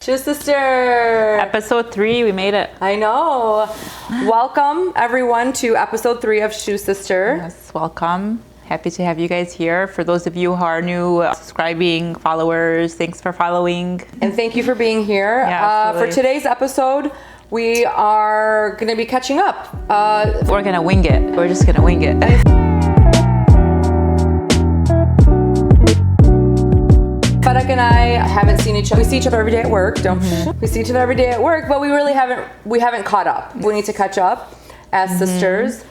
Shoe Sister! Episode 3, we made it. I know. Welcome everyone to episode 3 of Shoe Sister. Yes, welcome. Happy to have you guys here. For those of you who are new, subscribing, followers, thanks for following. And thank you for being here. Yeah, for today's episode, we are going to be catching up. We're going to wing it. We're just going to wing it. Fadak and I haven't seen each other. We see each other every day at work, don't we? See each other every day at work, but we really haven't caught up. We need to catch up as sisters.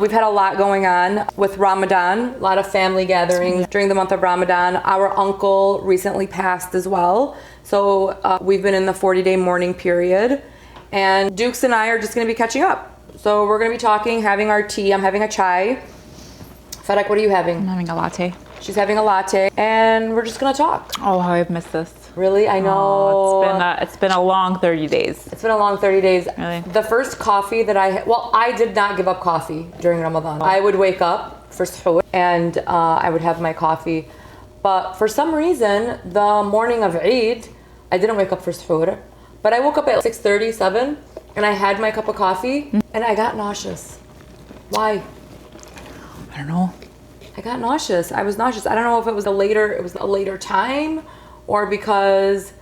We've had a lot going on with Ramadan, a lot of family gatherings during the month of Ramadan. Our uncle recently passed as well. So we've been in the 40-day mourning period. And Dukes and I are just going to be catching up. So we're going to be talking, having our tea. I'm having a chai. Fadak, what are you having? I'm having a latte. She's having a latte, and we're just gonna talk. Oh, how I've missed this. Really? I know. Oh, it's been a long 30 days. It's been a long 30 days. Really? The first coffee that I did not give up coffee during Ramadan. I would wake up for suhoor, and I would have my coffee. But for some reason, the morning of Eid, I didn't wake up for suhoor. But I woke up at 6:30, 7, and I had my cup of coffee, and I got nauseous. Why? I don't know. I got nauseous. I was nauseous. I don't know if it was a later time or because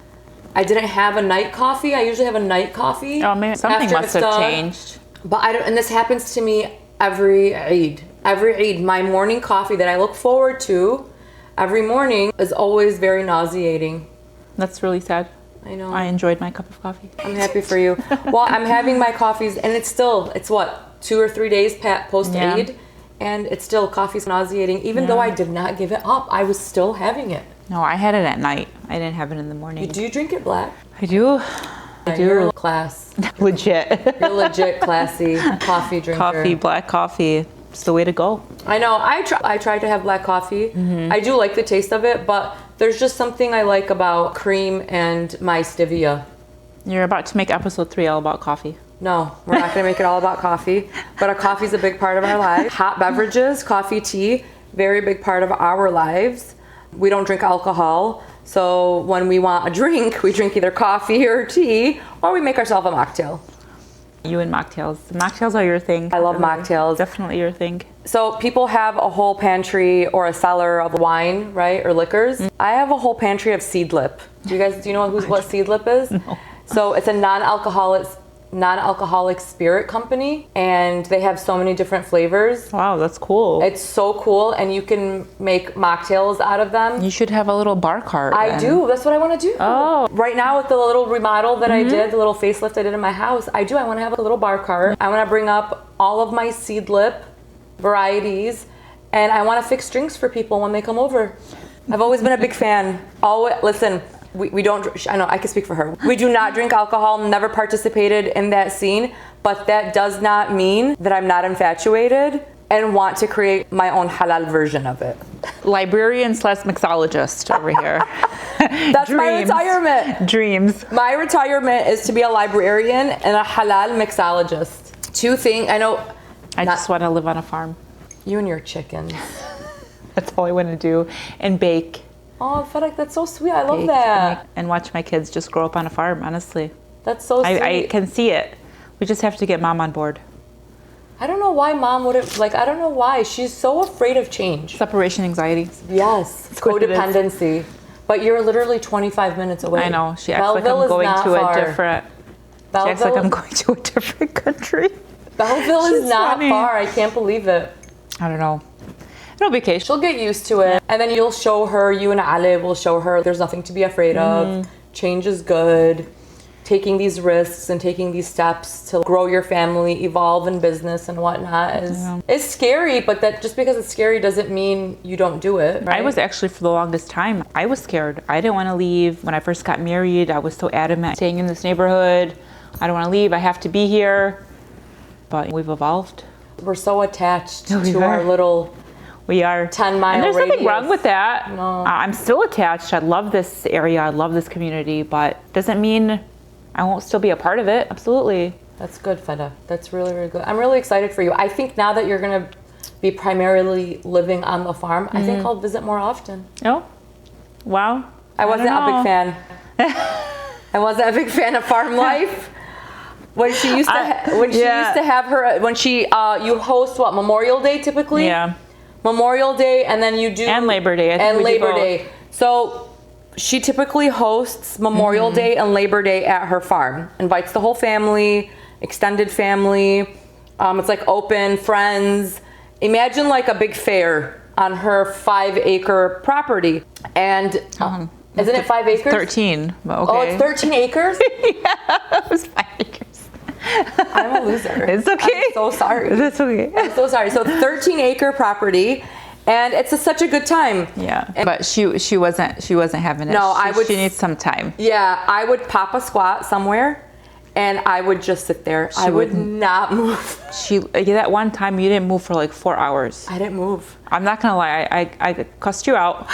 I didn't have a night coffee. I usually have a night coffee. Oh, maybe something must have changed. But and this happens to me every Eid. Every Eid, my morning coffee that I look forward to every morning is always very nauseating. That's really sad. I know. I enjoyed my cup of coffee. I'm happy for you. Well, I'm having my coffees and it's what, 2 or 3 days post Eid? Yeah. And it's still, coffee's nauseating. Even though I did not give it up, I was still having it. No, I had it at night. I didn't have it in the morning. Do you drink it black? I do. I do. You're class. Legit. You're legit classy coffee drinker. Coffee, black coffee. It's the way to go. I know. I tried to have black coffee. I do like the taste of it, but there's just something I like about cream and my stevia. You're about to make episode 3 all about coffee. No, we're not going to make it all about coffee, but coffee's a big part of our lives. Hot beverages, coffee, tea, very big part of our lives. We don't drink alcohol, so when we want a drink, we drink either coffee or tea, or we make ourselves a mocktail. You and mocktails. Mocktails are your thing. I love mocktails. Definitely your thing. So people have a whole pantry or a cellar of wine, right, or liquors. I have a whole pantry of Seedlip. Do you know what Seedlip is? No. So it's a non-alcoholic spirit company, and they have so many different flavors. Wow, that's cool. It's so cool, and you can make mocktails out of them. You should have a little bar cart. I do. That's what I want to do. Oh. Right now with the little remodel that I did, the little facelift I did in my house, I want to have a little bar cart. I want to bring up all of my Seedlip varieties, and I want to fix drinks for people when they come over. I've always been a big fan. Listen, we don't, I know I can speak for her. We do not drink alcohol, never participated in that scene, but that does not mean that I'm not infatuated and want to create my own halal version of it. Librarian / mixologist over here. That's my retirement. Dreams. My retirement is to be a librarian and a halal mixologist. 2 things, I know. I just want to live on a farm. You and your chickens. That's all I want to do. And bake. Oh, Fadak, that's so sweet. I love that. And watch my kids just grow up on a farm, honestly. That's so sweet. I can see it. We just have to get mom on board. I don't know why mom wouldn't, I don't know why. She's so afraid of change. Separation anxiety. Yes. Codependency. But you're literally 25 minutes away. I know. She acts like I'm going to a different... She acts like I'm going to a different country. Belleville is not far. I can't believe it. I don't know. It'll be okay. She'll get used to it. And then you and Ali will show her there's nothing to be afraid of. Change is good. Taking these risks and taking these steps to grow your family, evolve in business and whatnot is scary, but that just because it's scary doesn't mean you don't do it. Right? I was actually, for the longest time, I was scared. I didn't want to leave. When I first got married, I was so adamant, staying in this neighborhood. I don't want to leave. I have to be here. But we've evolved. We're so attached to our little... We are 10-mile and there's radius. nothing wrong with that. No. I'm still attached. I love this area. I love this community, but doesn't mean I won't still be a part of it. Absolutely. That's good, Feda. That's really, really good. I'm really excited for you. I think now that you're going to be primarily living on the farm, I think I'll visit more often. Oh, wow. I wasn't a big fan. I wasn't a big fan of farm life. When she used to, used to have her, you host what, Memorial Day typically? Yeah. Memorial Day, and then you do and Labor Day. And Labor Day. So she typically hosts Memorial Day and Labor Day at her farm. Invites the whole family, extended family. It's like open, friends. Imagine like a big fair on her 5-acre property. And isn't it 5 acres? 13. Okay. Oh, it's 13 acres? Yeah, it was 5 acres. I'm a loser. It's okay. I'm so sorry. That's okay. I'm so sorry. So 13-acre property, and it's such a good time. Yeah, but she wasn't having it. No, she needs some time. Yeah, I would pop a squat somewhere, and I would just sit there. I would not move. That one time you didn't move for like 4 hours. I didn't move. I'm not gonna lie. I cussed you out.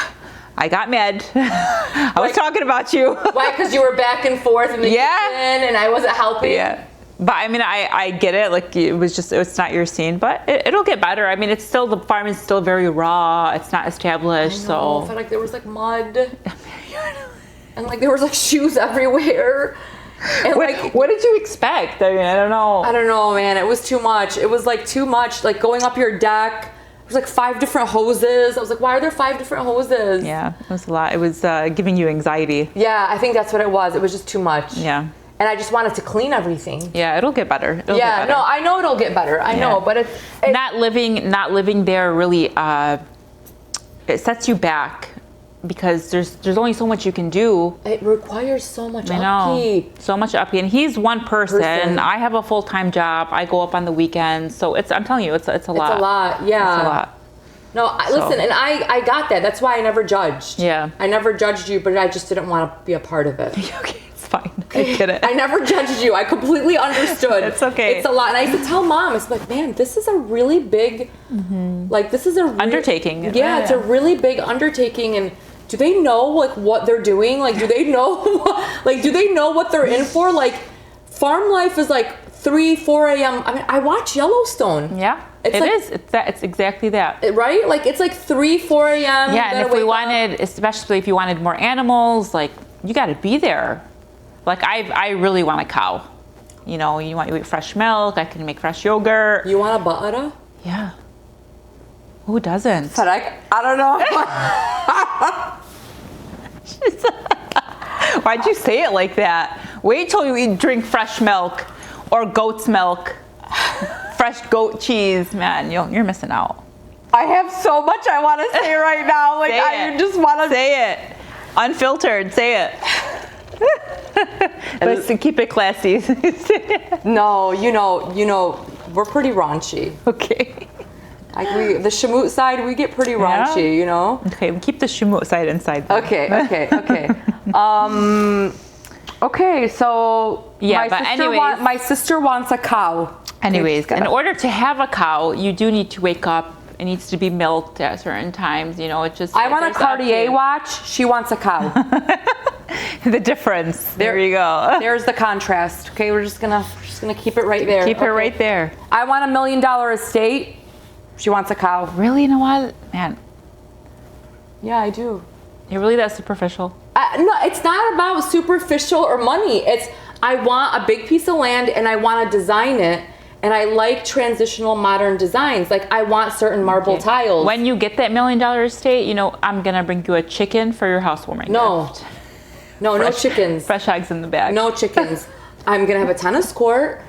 I got mad. I was talking about you. Why? Because you were back and forth in the kitchen, and I wasn't helping. Yeah. But I mean, I get it. Like it's not your scene, but it'll get better. I mean, the farm is still very raw. It's not established, I know, I felt like there was like mud, and like there was like shoes everywhere. And what did you expect? I mean, I don't know. I don't know, man. It was too much. It was like too much. Like going up your deck. There was like 5 different hoses. I was like, why are there 5 different hoses? Yeah, it was a lot. It was giving you anxiety. Yeah, I think that's what it was. It was just too much. Yeah. And I just wanted to clean everything. Yeah, it'll get better. No, I know it'll get better. I know, but it's not living there really. It sets you back because there's only so much you can do. It requires so much I know, upkeep. so much upkeep. And he's one person. I have a full-time job. I go up on the weekends, so I'm telling you, it's a lot. It's a lot. Yeah. It's a lot. No, listen, and I got that. That's why I never judged. Yeah. I never judged you, but I just didn't want to be a part of it. Okay. Fine. I get it. I never judged you. I completely understood. It's okay. It's a lot. And I used to tell mom, it's like, man, this is a really big, like, this is a undertaking. Yeah, it's a really big undertaking. And do they know, like, what they're doing? Like, do they know, do they know what they're in for? Like, farm life is like 3, 4 a.m. I mean, I watch Yellowstone. Yeah. It's exactly that. Right? Like, it's like 3, 4 a.m. Yeah, and if we wanted, especially if you wanted more animals, like, you got to be there. Like, I really want a cow. You know, you eat fresh milk. I can make fresh yogurt. You want a butter? Yeah. Who doesn't? But I don't know. Why'd you say it like that? Wait till you drink fresh milk or goat's milk, fresh goat cheese. Man, you're missing out. I have so much I want to say right now. Like, just want to say it. Unfiltered. Say it. But keep it classy. No, you know, we're pretty raunchy. Okay. Like the Shamut side, we get pretty raunchy, you know. Okay, keep the Shamut side inside. Then. Okay. Okay, so my sister wants a cow. Anyways, in order to have a cow, you do need to wake up. It needs to be milked at certain times. You know, it just. I want a Cartier watch. She wants a cow. The difference. There you go. There's the contrast. Okay, we're just gonna keep it right there. Keep it right there. I want $1 million estate. She wants a cow. Really? You know what, man? Yeah, I do. You're really that superficial? No, it's not about superficial or money. It's I want a big piece of land and I want to design it. And I like transitional modern designs. Like, I want certain marble tiles. When you get that $1 million estate, you know, I'm going to bring you a chicken for your housewarming. No, no chickens. Fresh eggs in the bag. No chickens. I'm going to have a tennis court.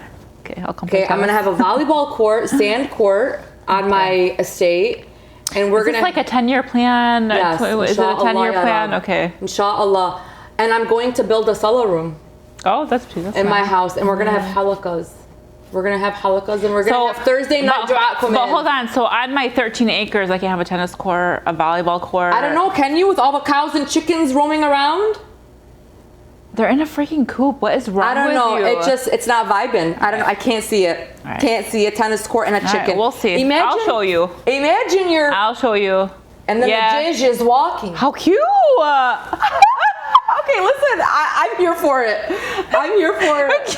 Okay, I'll come. Okay, I'm going to have a volleyball court, sand court on my estate. And we're going to. Is this like a 10-year plan? Yes. Is it a 10-year plan? Okay. Inshallah. And I'm going to build a salah room. Oh, that's in my house. And we're going to have halaqas. We're going to have halaqas and we're going to have Thursday night dua come in. But hold on. So on my 13 acres, I can have a tennis court, a volleyball court. I don't know. Can you with all the cows and chickens roaming around? They're in a freaking coop. What is wrong with you? I don't know. It's not vibing. I don't know. I can't see it. Right. Can't see a tennis court and a chicken. Right, we'll see. I'll show you. I'll show you. And then the judge is walking. How cute. Okay, listen, I'm here for it. I'm here for it.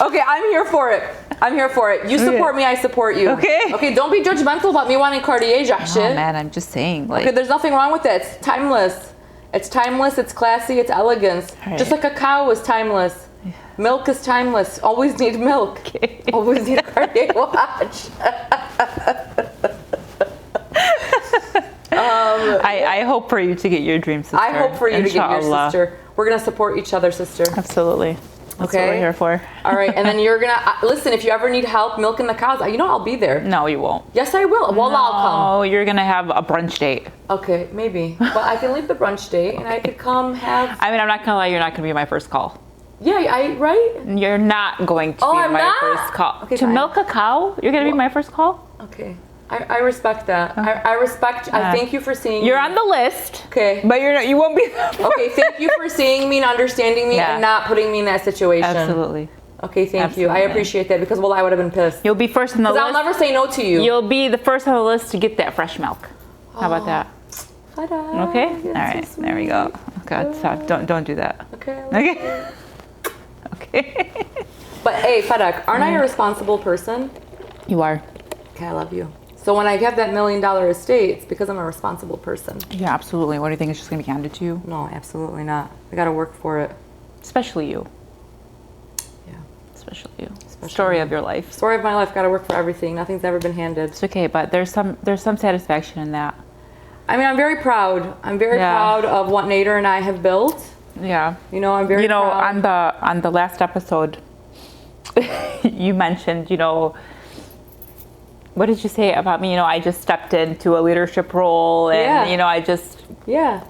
Okay, I'm here for it. I'm here for it. You support me, I support you. Okay, don't be judgmental about me wanting Cartier, Oh man, I'm just saying. Like, okay, there's nothing wrong with it. It's timeless. It's timeless, it's classy, it's elegance. All right. Just like a cow is timeless. Milk is timeless. Always need milk. Okay. Always need a Cartier watch. I hope for you to get your dream, sister. I hope for you to get your Inshallah. sister. We're going to support each other, sister. Absolutely. That's Okay. what we're here for. All right. And then you're going to, listen, if you ever need help milking the cows, I'll be there. No, you won't. Yes, I will. Well, I'll Oh, you're going to have a brunch date. come. Okay, maybe. But I can leave the brunch date and I could come have. I mean, I'm not going to lie, you're not going to be my first call. Yeah, right? You're not going to be I'm my not? first call. Okay, to fine. milk a cow? You're going to be my first call? Okay. I respect that. I respect, I thank you for seeing You're me. on the list. Okay. But you won't be. Okay, thank you for seeing me and understanding me Yeah. and not putting me in that situation. Absolutely. Okay, thank you. I Absolutely. appreciate that because, I would have been pissed. You'll be first on the Because list. I'll never say no to you. You'll be the first on the list to get that fresh milk. How about that? Ta-da. Okay. You're All so right. sweet. There we go. Oh, God, stop. Don't do that. Okay. Okay. Okay. But hey, Fadak, aren't I a responsible person? You are. Okay, I love you. So when I have that $1 million estate, it's because I'm a responsible person. Yeah, absolutely. What do you think? It's just gonna be handed to you? No, absolutely not. I gotta work for it. Especially you. Yeah. Especially you. Story of your life. Story of my life, gotta work for everything. Nothing's ever been handed. It's okay, but there's some satisfaction in that. I mean, I'm very proud. I'm very Yeah. proud of what Nader and I have built. Yeah. I'm very proud. on the last episode, you mentioned, what did you say about me? I just stepped into a leadership role, and Yeah. Yeah.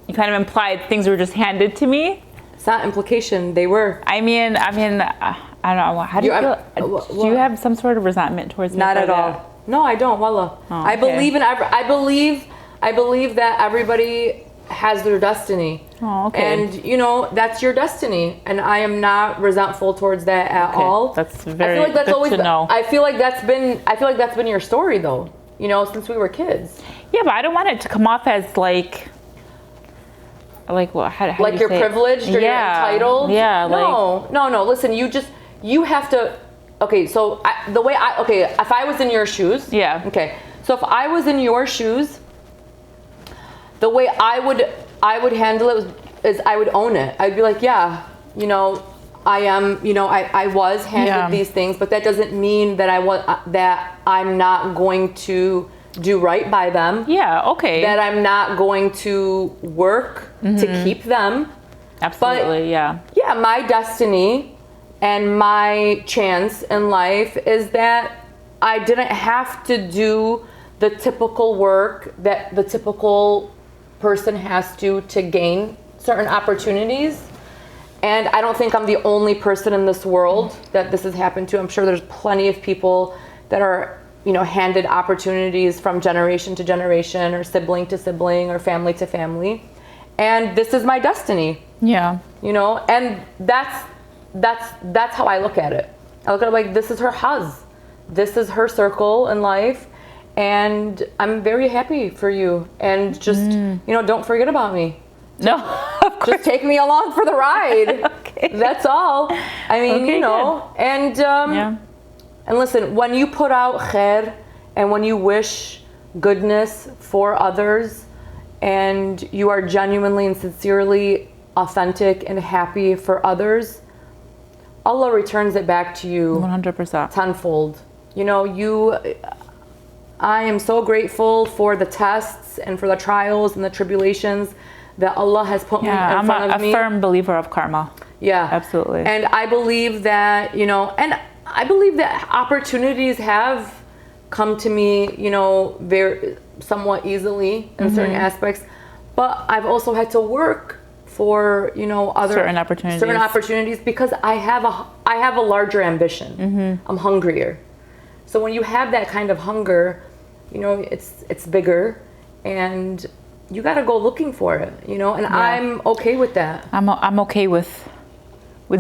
you kind of implied things were just handed to me. It's not implication. They were. I mean, I don't know. How do you feel? Do you have some sort of resentment towards me? Not for at that? all. No, I don't. Wallah. Oh, I okay. believe in I believe that everybody has their destiny. Oh, okay. And that's your destiny, and I am not resentful towards that at Okay, all. that's I very feel like that's good always to know. I feel like that's been your story though. Since we were kids. Yeah, but I don't want it to come off as like what? How Like do you you're say it? privileged or you're entitled. Yeah. No. Listen, you have to. Okay, so if I was in your shoes. Yeah. Okay, so if I was in your shoes, the way I would handle it is I would own it. I'd be like, yeah, I am. I was handed these things, but that doesn't mean that I'm not going to do right by them. Yeah. Okay. That I'm not going to work to keep them. Absolutely. Yeah. Yeah, my destiny and my chance in life is that I didn't have to do the typical work that the typical person has to gain certain opportunities. And I don't think I'm the only person in this world that this has happened to. I'm sure there's plenty of people that are, handed opportunities from generation to generation or sibling to sibling or family to family. And this is my destiny. Yeah. And that's how I look at it. I look at it like this is her huz. This is her circle in life. And I'm very happy for you. And just, don't forget about me. No, of course. Just take me along for the ride. Okay. That's all. I mean, Okay, and listen, when you put out khair and when you wish goodness for others and you are genuinely and sincerely authentic and happy for others, Allah returns it back to you 100%. tenfold. I am so grateful for the tests and for the trials and the tribulations that Allah has put in front of me. I'm a firm believer of karma. Yeah, Absolutely. And I believe that, and I believe that opportunities have come to me, very somewhat easily in certain aspects, but I've also had to work for, other certain opportunities because I have a larger ambition. I'm hungrier. So when you have that kind of hunger, it's bigger, and you got to go looking for it, and I'm okay with that. I'm okay with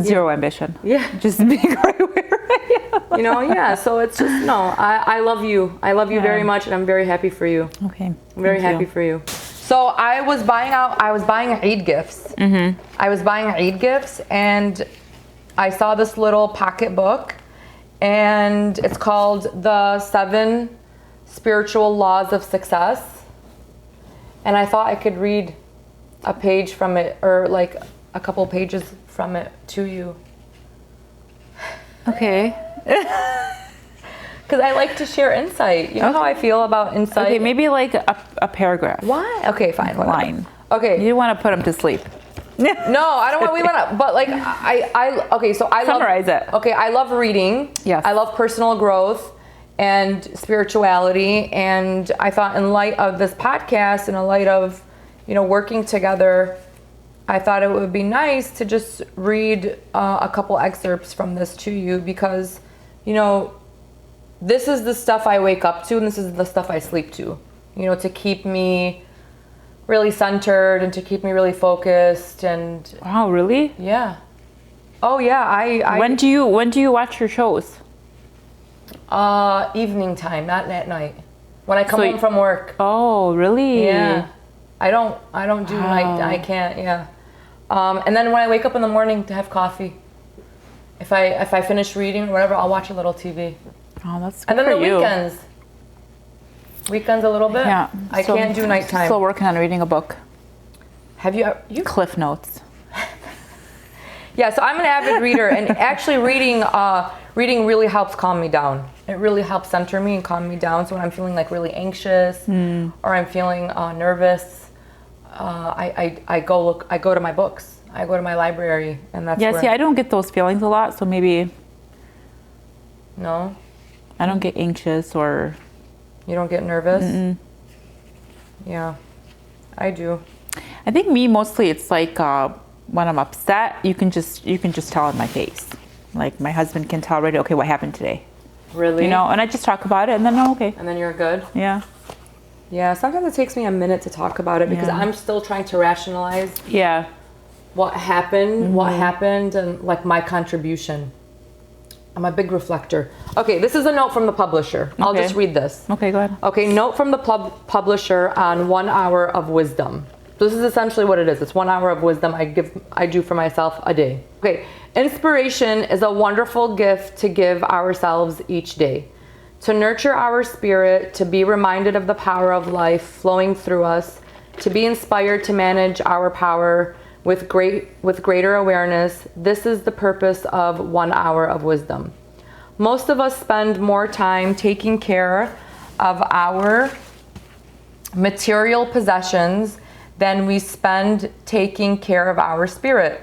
zero ambition. Yeah. Just being right where I am. Yeah. So it's just, I love you. I love you very much, and I'm very happy for you. Okay. I'm very happy for you. So I was buying Eid gifts. I was buying Eid gifts, and I saw this little pocketbook, and it's called The 7 Spiritual Laws of Success. And I thought I could read a page from it, or like a couple pages from it to you. Okay. Because I like to share insight. You know how I feel about insight? Okay, maybe like a paragraph. Why? Okay, fine. Whatever. Line. Okay. You want to put them to sleep. No, I don't want. We want to. But like, okay. So I Summarize love, it. Okay, I love reading. Yes. I love personal growth and spirituality. And I thought, in light of this podcast, and in light of, working together, I thought it would be nice to just read a couple excerpts from this to you, because, this is the stuff I wake up to, and this is the stuff I sleep to, to keep me really centered and to keep me really focused. And Wow, really? yeah. Oh yeah, I When do you watch your shows? evening time, not at night. When I come home from work. Oh, really? Yeah. I don't do night. I can't. Yeah. And then when I wake up in the morning to have coffee, if I finish reading or whatever, I'll watch a little TV. Oh, that's good And then for the you. weekends a little bit. Yeah. I can't do nighttime. Still working on reading a book. Have you? Cliff notes. Yeah. So I'm an avid reader, and actually reading really helps calm me down. It really helps center me and calm me down. So when I'm feeling like really anxious or I'm feeling nervous, I go to my books. I go to my library, and that's Yeah, where. see, I don't get those feelings a lot, so maybe No, I don't get anxious or... you don't get nervous. Yeah, I do. I think me, mostly it's like when I'm upset, you can just tell in my face. Like my husband can tell already, okay, what happened today? Really? And I just talk about it, and then I'm okay. And then you're good. Yeah. Yeah. Sometimes it takes me a minute to talk about it because Yeah. I'm still trying to rationalize Yeah. what happened, and like my contribution. I'm a big reflector. Okay, this is a note from the publisher. I'll Okay. just read this. Okay, go ahead. Okay, note from the publisher on 1 hour of wisdom. This is essentially what it is. It's 1 hour of wisdom I do for myself a day. Okay, inspiration is a wonderful gift to give ourselves each day. To nurture our spirit, to be reminded of the power of life flowing through us, to be inspired to manage our power with greater awareness. This is the purpose of 1 hour of wisdom. Most of us spend more time taking care of our material possessions than we spend taking care of our spirit.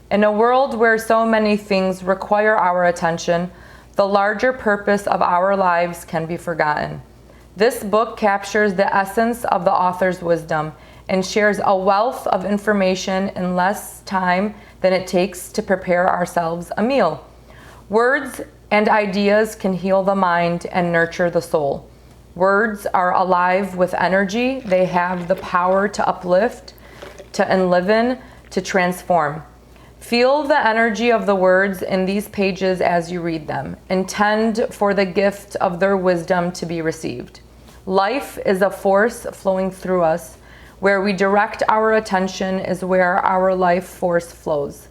In a world where so many things require our attention, the larger purpose of our lives can be forgotten. This book captures the essence of the author's wisdom and shares a wealth of information in less time than it takes to prepare ourselves a meal. Words and ideas can heal the mind and nurture the soul. Words are alive with energy. They have the power to uplift, to enliven, to transform. Feel the energy of the words in these pages as you read them. Intend for the gift of their wisdom to be received. Life is a force flowing through us. Where we direct our attention is where our life force flows.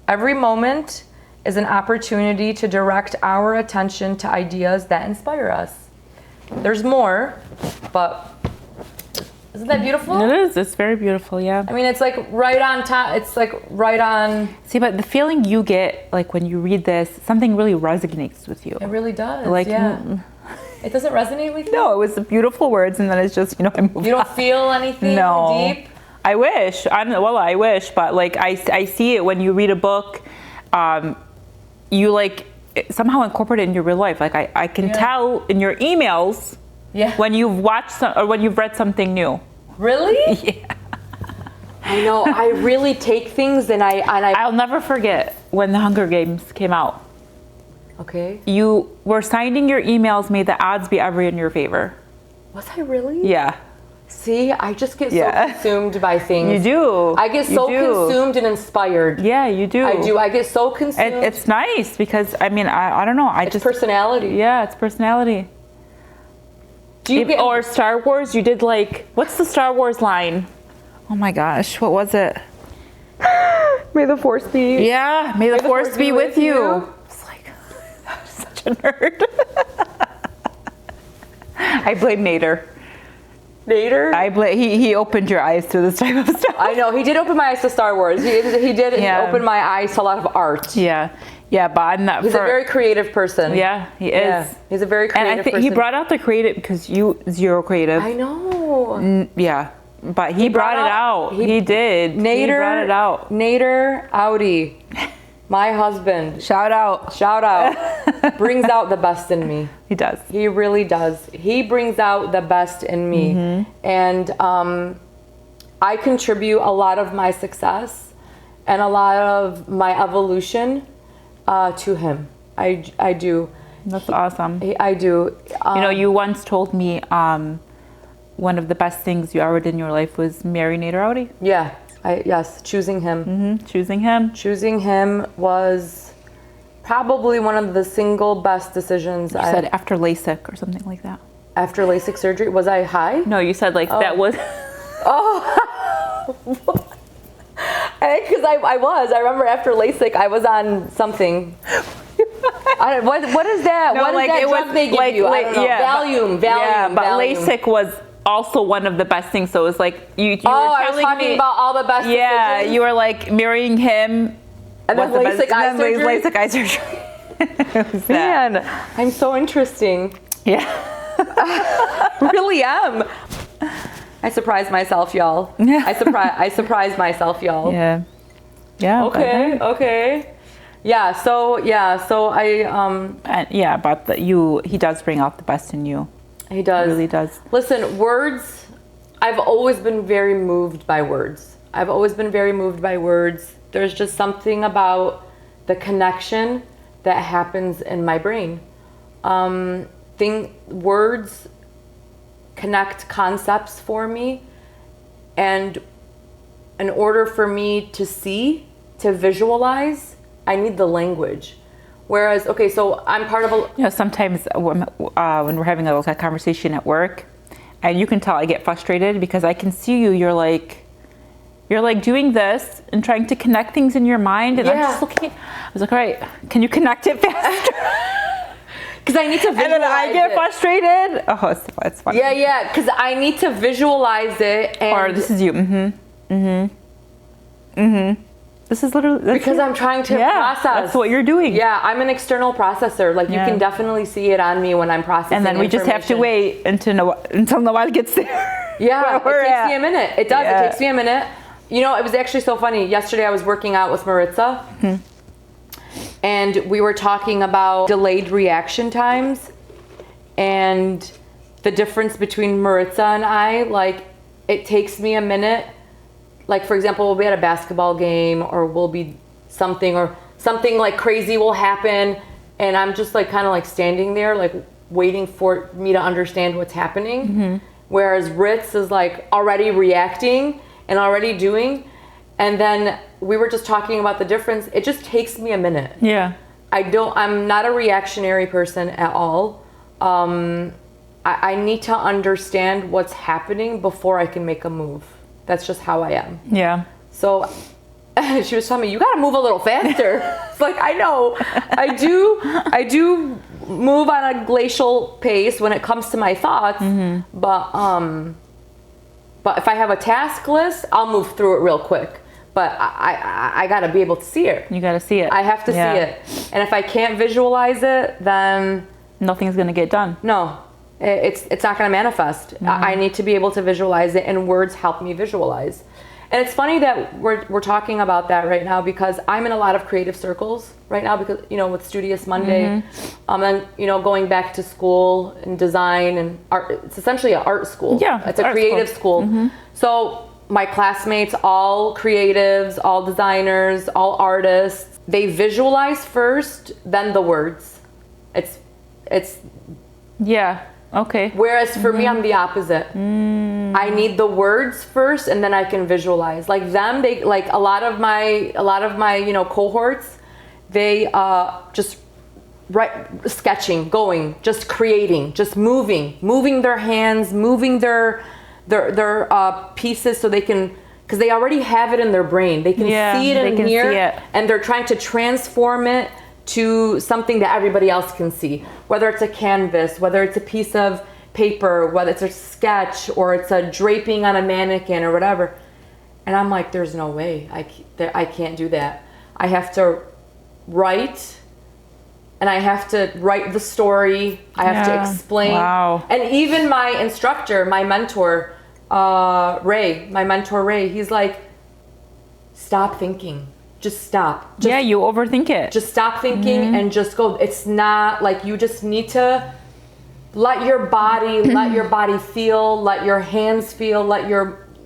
Every moment is an opportunity to direct our attention to ideas that inspire us. There's more, but isn't that beautiful? It is. It's very beautiful, yeah. I mean, it's like right on top. It's like right on. See, but the feeling you get, like when you read this, something really resonates with you. It really does. Like, yeah. It doesn't resonate with you? No, it was the beautiful words, and then it's just, I move You don't feel anything No. deep? I wish. I wish, but like I see it when you read a book. You like somehow incorporate it in your real life. Like I can tell in your emails when you've watched or when you've read something new. Really? Yeah. I know. I really take things and I'll never forget when the Hunger Games came out. Okay. You were signing your emails, made the odds be ever in your favor. Was I really? Yeah. See, I just get so consumed by things. You do. I get so consumed and inspired. Yeah, you do. I do. I get so consumed. It's nice because I don't know. It's personality. Yeah, it's personality. Or Star Wars, you did like, what's the Star Wars line? Oh my gosh, what was it? May the force be. Yeah, may the force be with you. It's like, such a nerd. I blame Nader. Nader? He opened your eyes to this type of stuff. I know, he did open my eyes to Star Wars. He did open my eyes to a lot of art. Yeah, but I'm not. He's a very creative person. Yeah, he is. Yeah, he's a very creative and I think person. he brought out the creative because you zero creative. I know. Yeah, but he brought it out. He did. Nader, he brought it out. Nader Audi, my husband. Shout out. Brings out the best in me. He does. He really does. He brings out the best in me. And I contribute a lot of my success and a lot of my evolution to him. I do. That's awesome. I do. You once told me one of the best things you ever did in your life was marry Nader Audi. Yeah. Yes. Choosing him. Choosing him. Choosing him was probably one of the single best decisions. You said after LASIK or something like that. After LASIK surgery? Was I high? No, you said that was... Because I was. I remember after LASIK, I was on something. What is that? No, what is that drug they give you? I don't know. Valium. Yeah, but Valium. LASIK was also one of the best things. So it was like you were telling I was talking about all the best decisions. You were like marrying him. And then LASIK eye surgery? LASIK eye surgery. Man, I'm so interesting. Yeah. Really am. I surprised myself, y'all. Yeah. I surprised myself, y'all. Yeah. Yeah. Okay. Yeah. So I but he does bring out the best in you. He does. He really does. Listen, words. I've always been very moved by words. There's just something about the connection that happens in my brain. Words connect concepts for me, and in order for me to visualize, I need the language. Whereas, so I'm part of a... sometimes when we're having a conversation at work, and you can tell I get frustrated because I can see you're like doing this and trying to connect things in your mind, and I'm just looking. I was like, all right, can you connect it faster? Because I need to visualize it. And then I get frustrated. Oh, it's fun. Yeah, because I need to visualize it. Or this is you. This is literally... Because I'm trying to process. That's what you're doing. Yeah, I'm an external processor. You can definitely see it on me when I'm processing. And then we just have to wait until Nawal gets there. Yeah, it takes me a minute. It does. Yeah. It takes me a minute. It was actually so funny. Yesterday I was working out with Maritza. And we were talking about delayed reaction times and the difference between Maritza and I. It takes me a minute. For example, we'll be at a basketball game, or we'll be something crazy will happen, and I'm just standing there waiting for me to understand what's happening. Whereas Ritz is already reacting and already doing. And then we were just talking about the difference. It just takes me a minute. Yeah. I'm not a reactionary person at all. I need to understand what's happening before I can make a move. That's just how I am. Yeah. So she was telling me, you got to move a little faster. It's I know. I do move on a glacial pace when it comes to my thoughts. But if I have a task list, I'll move through it real quick. But I got to be able to see it. You got to see it. I have to see it. And if I can't visualize it, then... nothing's going to get done. No. It's not going to manifest. I need to be able to visualize it, and words help me visualize. And it's funny that we're talking about that right now, because I'm in a lot of creative circles right now, because with Studious Monday, and going back to school and design and art. It's essentially an art school. Yeah, it's a creative school. So my classmates, all creatives, all designers, all artists, they visualize first, then the words. It's yeah. Okay. Whereas for me, I'm the opposite. I need the words first, and then I can visualize. They a lot of my cohorts, they just sketching, going, just creating, just moving their hands, moving their pieces, so they can, because they already have it in their brain. They can see it in here, and they're trying to transform it to something that everybody else can see, whether it's a canvas, whether it's a piece of paper, whether it's a sketch or it's a draping on a mannequin or whatever. And I'm like, there's no way. I can't do that. I have to write, and I have to write the story. I have to explain. Wow. And even my instructor, my mentor, Ray, he's like, stop thinking. Just stop. You overthink it. Just stop thinking and just go. It's not like, you just need to let your body feel, let your hands feel,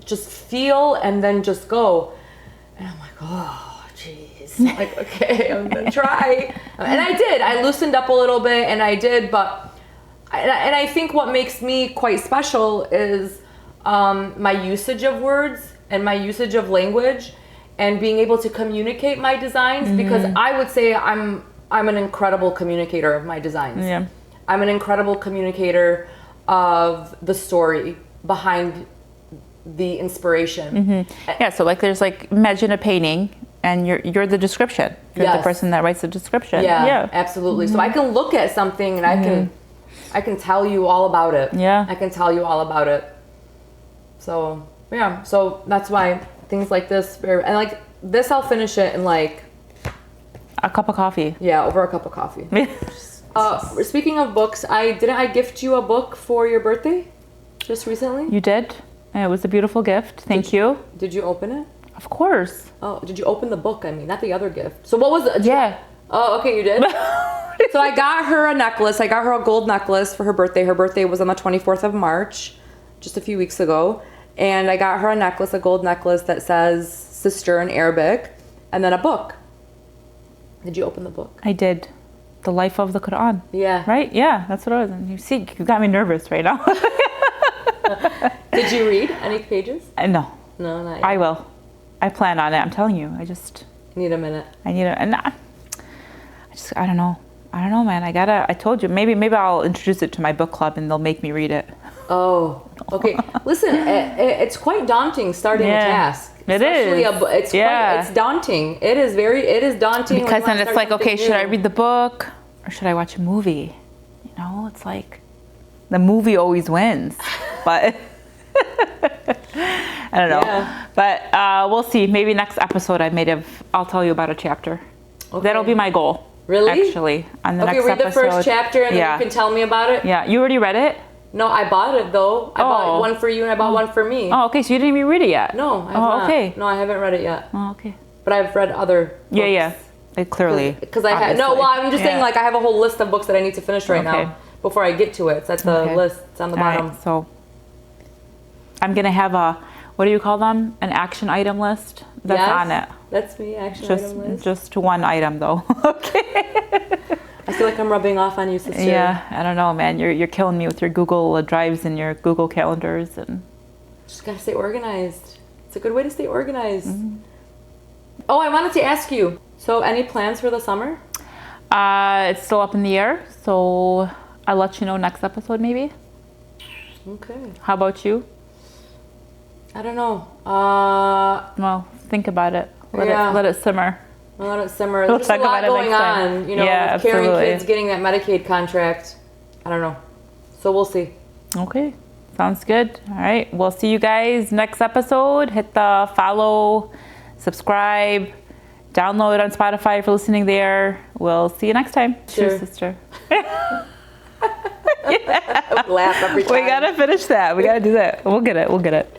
just feel, and then just go. And I'm like, oh, jeez. Like, okay, I'm gonna try. And I did. I loosened up a little bit, and I did. But I think what makes me quite special is my usage of words and my usage of language, and being able to communicate my designs, because I would say I'm an incredible communicator of my designs. Yeah. I'm an incredible communicator of the story behind the inspiration. Yeah, so like there's like, imagine a painting and you're the description. You're the person that writes the description. Yeah. Absolutely. So I can look at something and I can tell you all about it. Yeah. I can tell you all about it. So yeah, so that's why things like this, and like this, I'll finish it in like a cup of coffee. Yeah, over a cup of coffee. Speaking of books, I gift you a book for your birthday just recently? You did. It was a beautiful gift. Thank you. Did you open it? Of course. Oh, did you open the book? I mean, not the other gift. So what was it? Yeah. Oh, okay, you did? So I got her a necklace. I got her a gold necklace for her birthday. Her birthday was on the 24th of March, just a few weeks ago. And I got her a necklace, a gold necklace that says sister in Arabic, and then a book. Did you open the book? I did. The Life of the Quran. Yeah. Right? Yeah, that's what it was. And you see, you got me nervous right now. Did you read any pages? No. No, not yet. I will. I plan on it. I'm telling you. I just need a minute. I don't know. I don't know, man. I told you, maybe I'll introduce it to my book club and they'll make me read it. Oh, okay. Listen, it's quite daunting starting a task. It is. It's daunting. It is daunting. Because then it's like, okay, should I read the book or should I watch a movie? You know, it's like the movie always wins, but I don't know. Yeah. But we'll see. Maybe next episode I'll tell you about a chapter. Okay. That'll be my goal. Really? Actually, on the next episode. Okay, read the first chapter and then you can tell me about it. Yeah, you already read it? No, I bought it though. I bought one for you and I bought one for me. Oh, okay, so you didn't even read it yet? No, I have not. Okay. No, I haven't read it yet. Oh, okay. But I've read other books. Yeah. Like, clearly. Because I had, I'm just saying, like, I have a whole list of books that I need to finish right now before I get to it. It's at the list. It's on the bottom. Right, so I'm going to have what do you call them? An action item list that's on it. That's me, item list. Just one item though. Okay. I feel like I'm rubbing off on you, sister. Yeah, I don't know, man. You're killing me with your Google Drives and your Google calendars and. Just gotta stay organized. It's a good way to stay organized. Mm-hmm. Oh, I wanted to ask you. So, any plans for the summer? It's still up in the air. So I'll let you know next episode, maybe. Okay. How about you? I don't know. Well, think about it. Let it simmer. Let it simmer. There's a lot going on, with caring kids, getting that Medicaid contract. I don't know. So we'll see. Okay. Sounds good. All right. We'll see you guys next episode. Hit the follow, subscribe, download on Spotify if you're listening there. We'll see you next time. Sure. Cheers, sister. Laugh every time. We got to finish that. We got to do that. We'll get it.